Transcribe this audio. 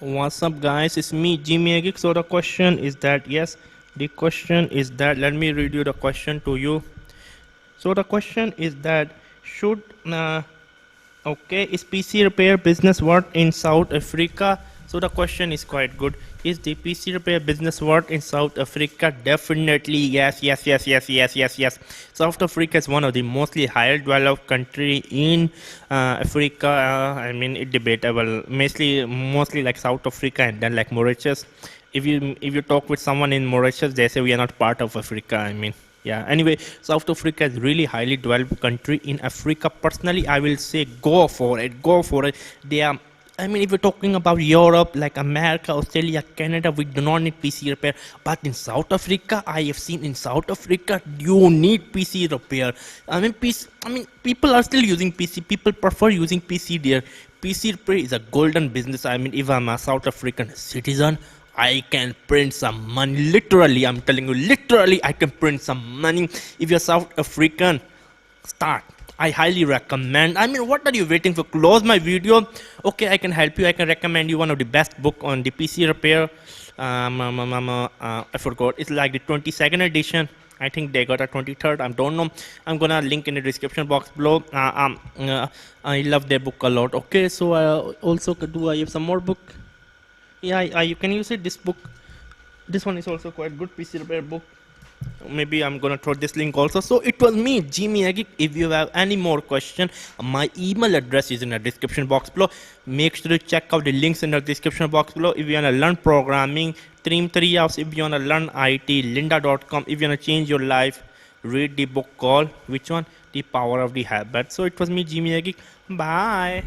What's up, guys? It's me, Jimmy Geek. So the question is that the question is that let me read you the question to you. So the question is that should okay, is PC repair business work in South Africa? So the question is quite good. Is the PC repair business work in South Africa? Definitely yes, yes, yes, yes, yes, yes, yes. South Africa is one of the mostly higher developed country in Africa. I mean, it's debatable. Mostly like South Africa and then like Mauritius. If you talk with someone in Mauritius, they say we are not part of Africa. I mean, yeah. Anyway, South Africa is really highly developed country in Africa. Personally, I will say go for it. Go for it. They are. I mean, if you're talking about Europe, like America, Australia, Canada, we do not need PC repair. But in South Africa, I have seen in South Africa, you need PC repair. People are still using PC. People prefer using PC there. PC repair is a golden business. I mean, if I'm a South African citizen, I can print some money. Literally, I'm telling you, literally, I can print some money. If you're South African, start. I highly recommend. I mean, what are you waiting for? Close my video. Okay, I can help you. I can recommend you one of the best book on the PC repair. I forgot. It's like the 22nd edition. I think they got a 23rd. I don't know. I'm gonna link in the description box below. I love their book a lot. Okay, so also do I have some more book? Yeah, you can use it. This book, this one is also quite good PC repair book. Maybe I'm gonna throw this link also. So it was me, Jimmy Agik. If you have any more question, my email address is in the description box below. Make sure to check out the links in the description box below. If you wanna learn programming, Stream 3 hours. If you wanna learn IT, lynda.com. If you wanna change your life, read the book called which one? The Power of the Habit. So it was me, Jimmy Agik. Bye.